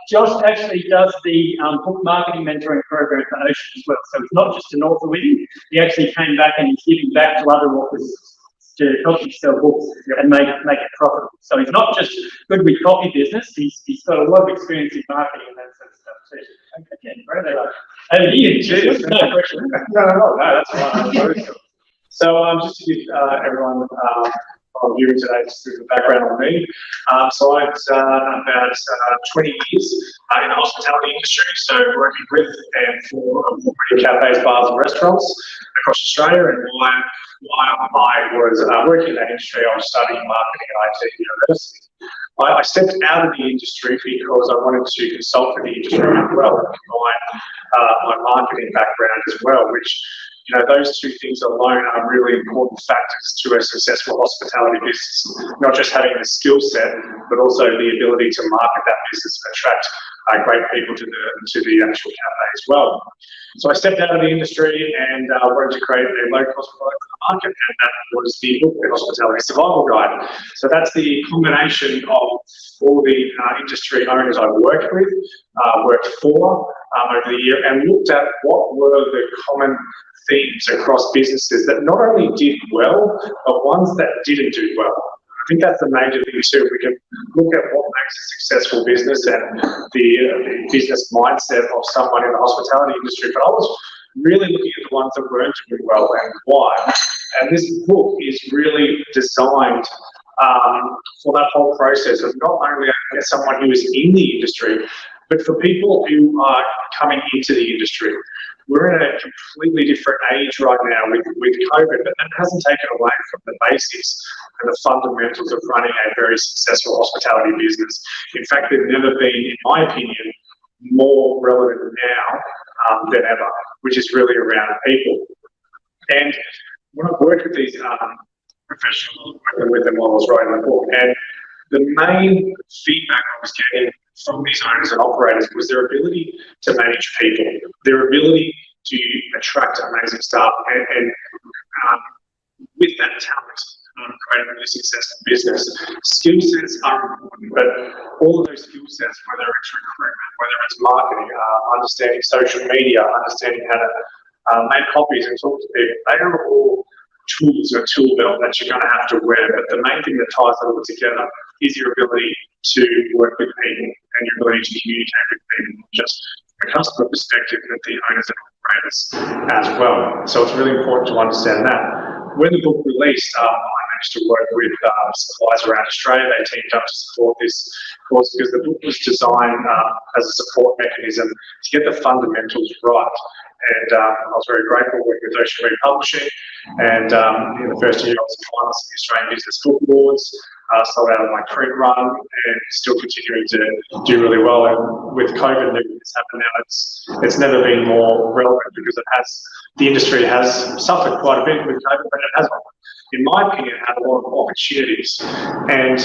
Josh actually does the book marketing mentoring program for Ocean as well. So it's not just an author with him. He actually came back and he's giving back to other authors to help you sell books and make it profitable. So he's not just good with copy business. He's got a lot of experience in marketing and that sort of stuff too. Okay, great. Over here, too. No question. No, that's fine. So just to give everyone viewing today just a bit of background on me. So I've done about 20 years in the hospitality industry, so working with and for cafes, bars and restaurants across Australia. And while I was working in that industry, I was studying marketing at IT University. I stepped out of the industry because I wanted to consult for the industry as well and combine my marketing background as well, which, you know, those two things alone are really important factors to a successful hospitality business. Not just having the skill set, but also the ability to market that business and attract great people to the actual cafe as well. So I stepped out of the industry and wanted to create a low-cost product for the market, and that was the book, The Hospitality Survival Guide. So that's the combination of all the industry owners I worked with, worked for over the year, and looked at what were the common themes across businesses that not only did well, but ones that didn't do well. I think that's the major thing too. We can look at what makes a successful business and the business mindset of someone in the hospitality industry, but I was really looking at the ones that weren't doing well and why. And this book is really designed for that whole process of not only as someone who is in the industry, but for people who are coming into the industry. We're in a completely different age right now with COVID, but that hasn't taken away from the basics and the fundamentals of running a very successful hospitality business. In fact, they've never been, in my opinion, more relevant now than ever, which is really around people. And when I've worked with these professionals, working with them while I was writing the book, and the main feedback I was getting from these owners and operators was their ability to manage people, their ability to attract amazing staff, and with that talent, create a really successful business. Skill sets are important, but all of those skill sets, whether it's recruitment, whether it's marketing, understanding social media, understanding how to make copies and talk to people, they are all tools or tool belt that you're going to have to wear. But the main thing that ties it all together is your ability to work with people and your ability to communicate with people, just from a customer perspective, but the owners and operators as well. So it's really important to understand that. When the book released, I managed to work with suppliers around Australia. They teamed up to support this course because the book was designed as a support mechanism to get the fundamentals right. And I was very grateful working with Ocean Publishing. And in the first year, I was finalist in the Australian Business Book Awards, sold out of my print run, and still continuing to do really well. And with COVID and everything that's happened now, it's never been more relevant because the industry has suffered quite a bit with COVID, but it has, in my opinion, had a lot of opportunities. And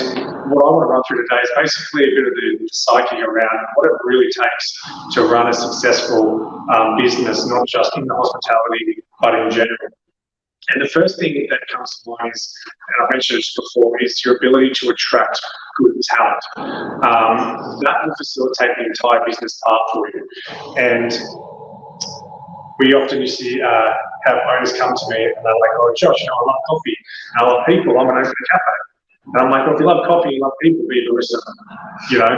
what I want to run through today is basically a bit of the psyche around what it really takes to run a successful business, not just in the hospitality, but in general. And the first thing that comes to mind is, and I mentioned this before, is your ability to attract good talent. That will facilitate the entire business path for you. And we often have owners come to me and they're like, "Oh, Josh, I love coffee, and I love people, I'm going to open a cafe." And I'm like, "Well, if you love coffee, you love people, be a barista." You know,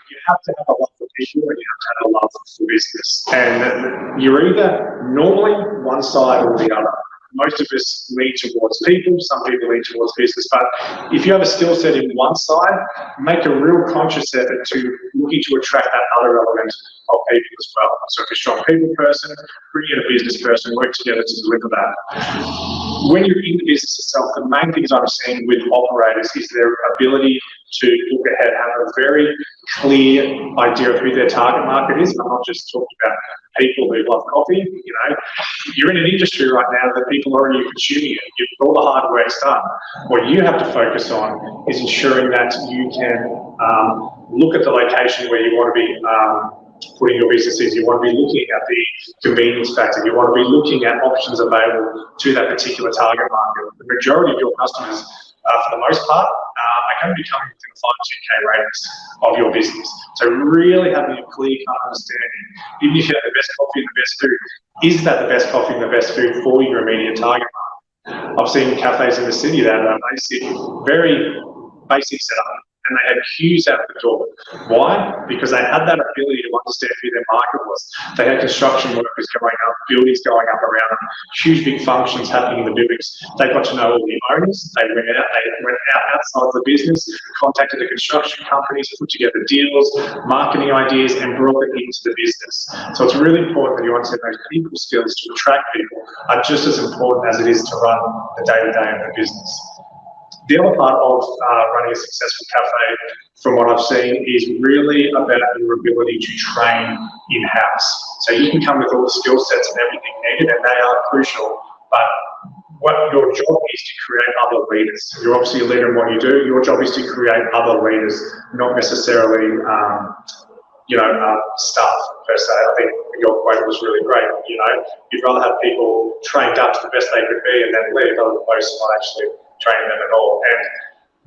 you have to have a love for people and you have to have a love for business. And you're either normally one side or the other. Most of us lean towards people, some people lean towards business, but if you have a skill set in one side, make a real conscious effort to looking to attract that other element of people as well. So if you're a strong people person, bring in a business person, work together to deliver that. When you're in the business itself, the main things I'm seeing with operators is their ability to look ahead, have a very clear idea of who their target market is. I'm not just talking about people who love coffee. You know, you're in an industry right now that people are already consuming it. All the hard work's done. What you have to focus on is ensuring that you can look at the location where you want to be putting your businesses. You want to be looking at the convenience factor. You want to be looking at options available to that particular target market. The majority of your customers, for the most part, are going to be coming within a 5-10K radius of your business. So really having a clear cut understanding, even if you have the best coffee and the best food, is that the best coffee and the best food for your immediate target market? I've seen cafes in the city that are basic, very basic setup, and they had queues out the door. Why? Because they had that ability to understand who their market was. They had construction workers going up, buildings going up around them, huge big functions happening in the buildings. They got to know all the owners. They went out outside the business, contacted the construction companies, put together deals, marketing ideas, and brought it into the business. So it's really important that you understand those people skills to attract people are just as important as it is to run the day-to-day of the business. The other part of running a successful cafe, from what I've seen, is really about your ability to train in-house. So you can come with all the skill sets and everything needed, and they are crucial, but what your job is to create other leaders. You're obviously a leader in what you do. Your job is to create other leaders, not necessarily staff per se. I think your quote was really great. You'd rather have people trained up to the best they could be and then leave, other opposed to not actually training them at all. And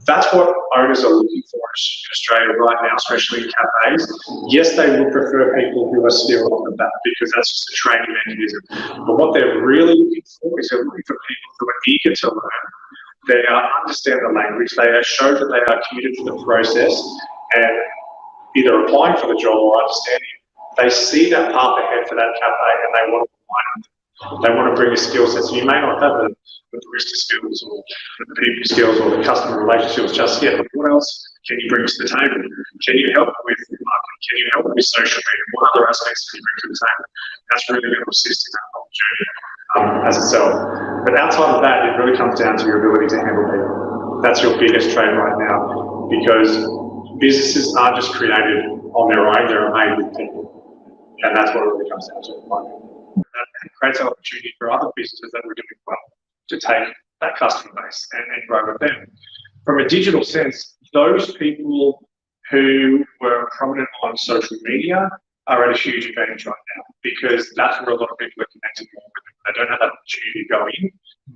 that's what owners are looking for in Australia right now, especially in cafes. Yes, they would prefer people who are skilled off the bat because that's just a training mechanism. But what they're really looking for is they're looking for people who are eager to learn. They understand the language. They show that they are committed to the process and either applying for the job or understanding. They see that path ahead for that cafe and they want to align with it. They want to bring a skill set. So you may not have the barista skills or the people skills or the customer relationships just yet, but what else can you bring to the table? Can you help with marketing? Can you help with social media? What other aspects can you bring to the table? That's really going to assist in that whole journey as itself. But outside of that, it really comes down to your ability to handle people. That's your biggest trait right now, because businesses aren't just created on their own, they're made with people. And that's what it really comes down to. That creates an opportunity for other businesses that are doing well to take that customer base and grow with them. From a digital sense, those people who were prominent on social media are at a huge advantage right now, because that's where a lot of people are connected more with them. They don't have that opportunity to go in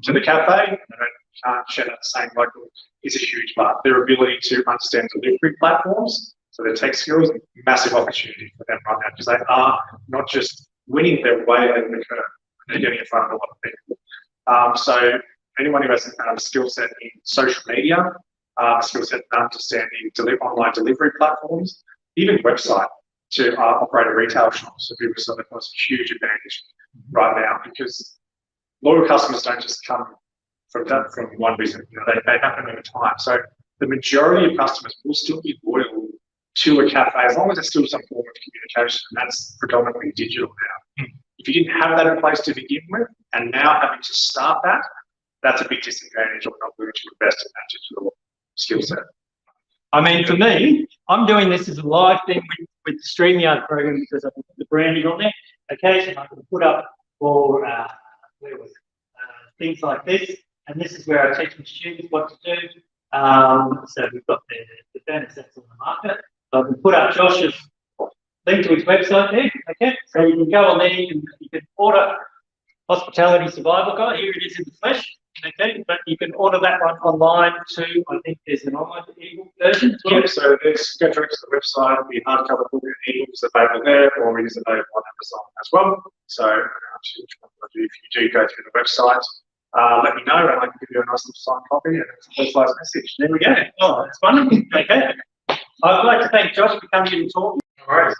to the cafe, they can't share that same local is a huge part. Their ability to understand delivery platforms, so their tech skills, massive opportunity for them right now, because they are not just winning their way over the curve, they're getting in front of a lot of people. So anyone who has a skill set in social media, a skill set in understanding online delivery platforms, even website to operate a retail shop, so people are a huge advantage right now, because loyal customers don't just come from one visit, they happen over time. So the majority of customers will still be loyal to a cafe as long as there's still some form of communication, and that's predominantly digital now. If you didn't have that in place to begin with, and now having to start that, that's a big disadvantage of not willing to invest in that digital skill set. I mean, for me, I'm doing this as a live thing with the StreamYard program because I can put the branding on there. Occasionally, I can put up for things like this, and this is where I teach my students what to do. So we've got the furnace that's on the market. So I can put up Josh's link to his website there. Okay, so you can go on there. You can order Hospitality Survival Guide. Here it is in the flesh. Okay, but you can order that one online too. I think there's an online ebook version. Yeah, so let's go direct to the website. The hardcover book and ebook is available there, or it is available on Amazon as well. So if you do go through the website, let me know, and I can give you a nice little signed copy and it's a personalised message. There we go. Oh, that's wonderful. Okay. I'd like to thank Josh for coming in and talking. All right.